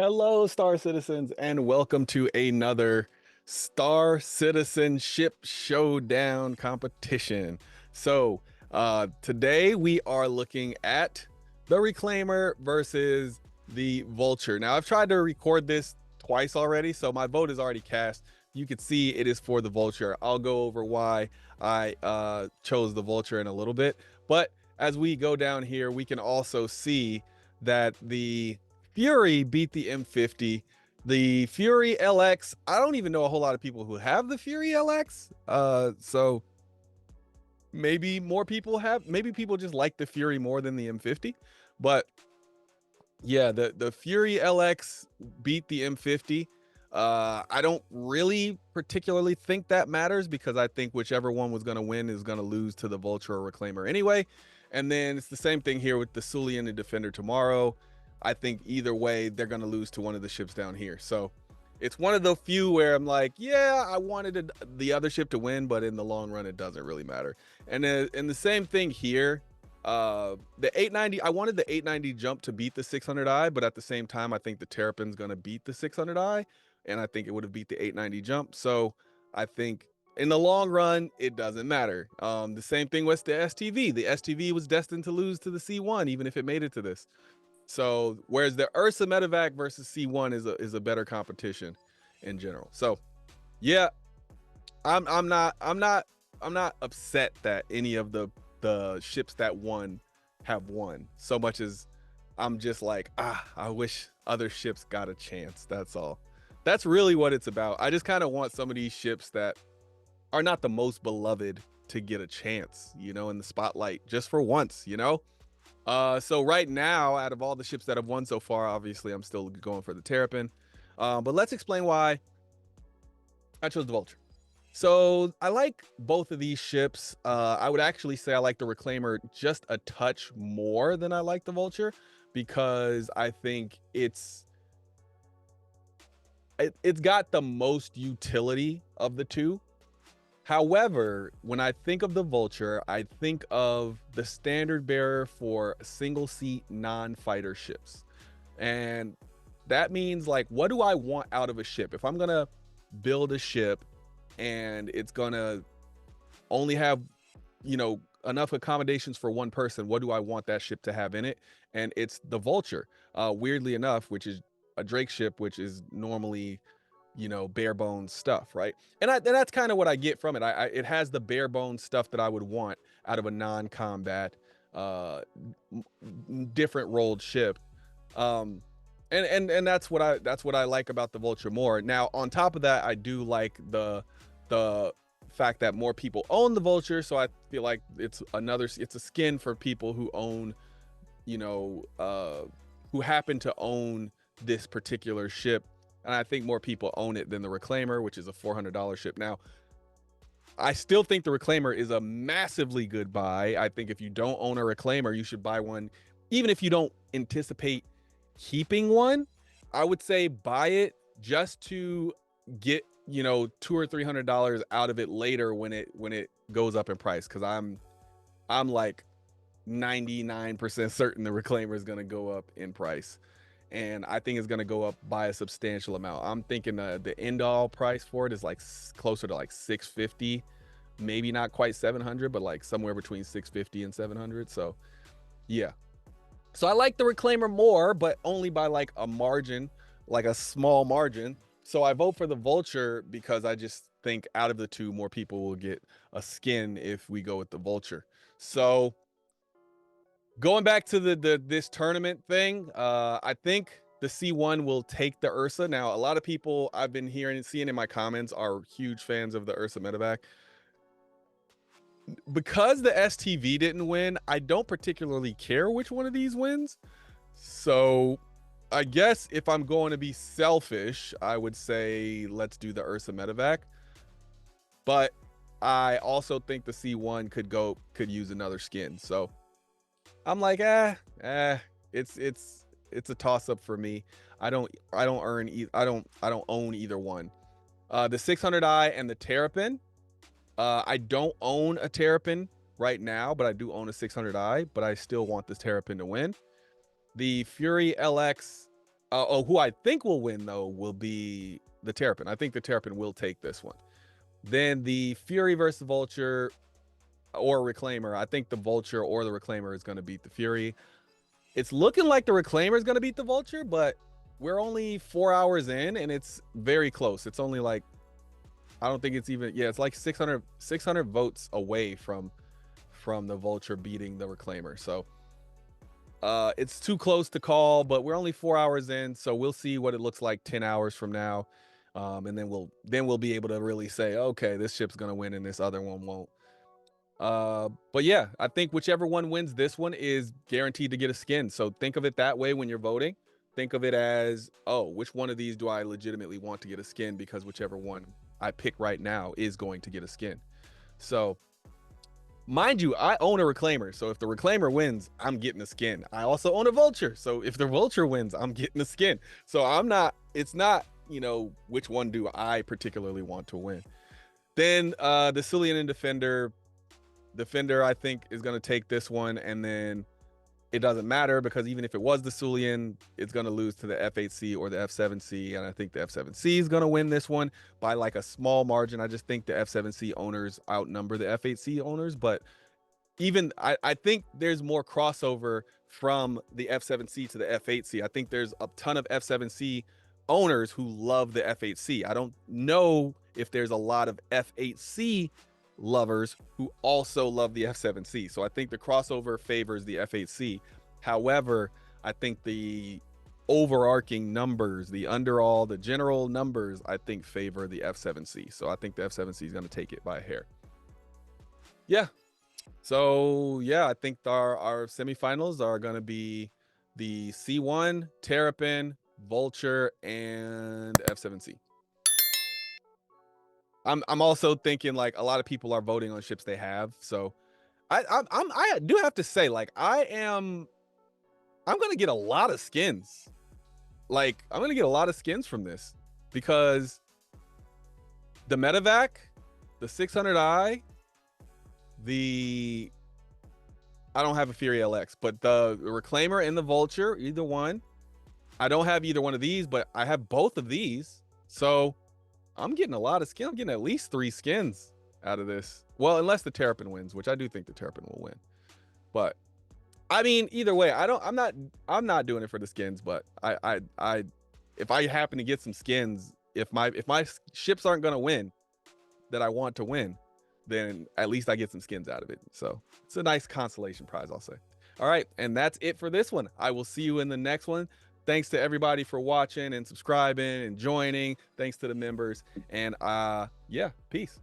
Hello, Star Citizens, and welcome to another Star Citizen Ship Showdown competition. Today we are looking at the Reclaimer versus the Vulture. Now, I've tried to record this twice already, so my vote is already cast. You can see it is for the Vulture. I'll go over why I chose the Vulture in a little bit, but as we go down here, we can also see that the Fury beat the M50. The Fury LX, I don't even know a whole lot of people who have the Fury LX. So maybe more people have, maybe people just like the Fury more than the M50. But yeah, the Fury LX beat the M50. I don't really particularly think that matters because I think whichever one was going to win is going to lose to the Vulture or Reclaimer anyway. And then it's the same thing here with the Sulian and Defender tomorrow. I think either way, they're going to lose to one of the ships down here. So it's one of the few where I'm like, yeah, I wanted the other ship to win, but in the long run, it doesn't really matter. And the same thing here. The 890, I wanted the 890 jump to beat the 600i, but at the same time, I think the Terrapin's going to beat the 600i, and I think it would have beat the 890 jump. So I think in the long run, it doesn't matter. The same thing with the STV. The STV was destined to lose to the C1, even if it made it to this. So whereas the Ursa Medevac versus C1 is a better competition in general. So yeah, I'm not upset that any of the ships that won have won, so much as I'm just like, I wish other ships got a chance. That's all. That's really what it's about. I just kind of want some of these ships that are not the most beloved to get a chance, in the spotlight just for once, So right now, out of all the ships that have won so far, obviously I'm still going for the Terrapin. But let's explain why I chose the Vulture. So I like both of these ships. I would actually say I like the Reclaimer just a touch more than I like the Vulture because I think it's got the most utility of the two. However, when I think of the Vulture, I think of the standard bearer for single seat non-fighter ships. And that means, like, what do I want out of a ship? If I'm going to build a ship and it's going to only have, enough accommodations for one person, what do I want that ship to have in it? And it's the Vulture, weirdly enough, which is a Drake ship, which is normally bare bones stuff, right? And that's kind of what I get from it. It has the bare bones stuff that I would want out of a non-combat different rolled ship. And that's what I like about the Vulture more. Now, on top of that, I do like the fact that more people own the Vulture, so I feel like it's a skin for people who own, who happen to own this particular ship. And I think more people own it than the Reclaimer, which is a $400 ship. Now, I still think the Reclaimer is a massively good buy. I think if you don't own a Reclaimer, you should buy one. Even if you don't anticipate keeping one, I would say buy it just to get, $200 or $300 out of it later when it goes up in price. Cause I'm like 99% certain the Reclaimer is going to go up in price. And I think it's going to go up by a substantial amount. I'm thinking the end-all price for it is like closer to like 650, maybe not quite 700, but like somewhere between 650 and 700. So yeah. So I like the Reclaimer more, but only by like a margin, like a small margin. So I vote for the Vulture because I just think out of the two, more people will get a skin if we go with the Vulture. So going back to this tournament thing, I think the C1 will take the Ursa. Now, a lot of people I've been hearing and seeing in my comments are huge fans of the Ursa Medevac. Because the STV didn't win, I don't particularly care which one of these wins. So I guess if I'm going to be selfish, I would say let's do the Ursa Medevac. But I also think the C1 could use another skin. So I'm like, it's a toss up for me. I don't own either one. The 600i and the Terrapin. I don't own a Terrapin right now, but I do own a 600i, but I still want this Terrapin to win. The Fury LX, who I think will win though will be the Terrapin. I think the Terrapin will take this one. Then the Fury versus Vulture or Reclaimer. I think the Vulture or the Reclaimer is going to beat the Fury. It's looking like the Reclaimer is going to beat the Vulture, but we're only 4 hours in and it's very close. It's only like, I don't think it's even, yeah, it's like 600 votes away from the Vulture beating the Reclaimer. So it's too close to call, but we're only 4 hours in, so we'll see what it looks like 10 hours from now. And then we'll be able to really say, okay, this ship's gonna win and this other one won't. But yeah, I think whichever one wins this one is guaranteed to get a skin. So think of it that way when you're voting. Think of it as, oh, which one of these do I legitimately want to get a skin, because whichever one I pick right now is going to get a skin. So mind you, I own a Reclaimer, so if the Reclaimer wins, I'm getting a skin. I also own a Vulture, so if the Vulture wins, I'm getting a skin. So it's not, you know, which one do I particularly want to win. Then the Cillian and Defender, I think, is going to take this one, and then it doesn't matter because even if it was the Cillian, it's going to lose to the F8C or the F7C, and I think the F7C is going to win this one by like a small margin. I just think the F7C owners outnumber the F8C owners, but even I think there's more crossover from the F7C to the F8C. I think there's a ton of F7C owners who love the F8C. I don't know if there's a lot of F8C lovers who also love the F7C. So I think the crossover favors the F8C. However, I think the overarching numbers, the general numbers, I think favor the F7C. So I think the F7C is going to take it by a hair. Yeah. So yeah, I think our semifinals are going to be the C1, Terrapin, Vulture, and F7C. I'm also thinking like a lot of people are voting on ships they have, so I do have to say, like, I'm gonna get a lot of skins. Like, I'm gonna get a lot of skins from this because the Medevac, the 600i, I don't have a Fury LX, but the Reclaimer and the Vulture, either one. I don't have either one of these, but I have both of these, so I'm getting a lot of skins. I'm getting at least 3 skins out of this. Well, unless the Terrapin wins, which I do think the Terrapin will win. But I mean, either way, I'm not doing it for the skins, but if I happen to get some skins, if my ships aren't going to win that I want to win, then at least I get some skins out of it. So it's a nice consolation prize, I'll say. All right, and that's it for this one. I will see you in the next one. Thanks to everybody for watching and subscribing and joining. Thanks to the members. And yeah, peace.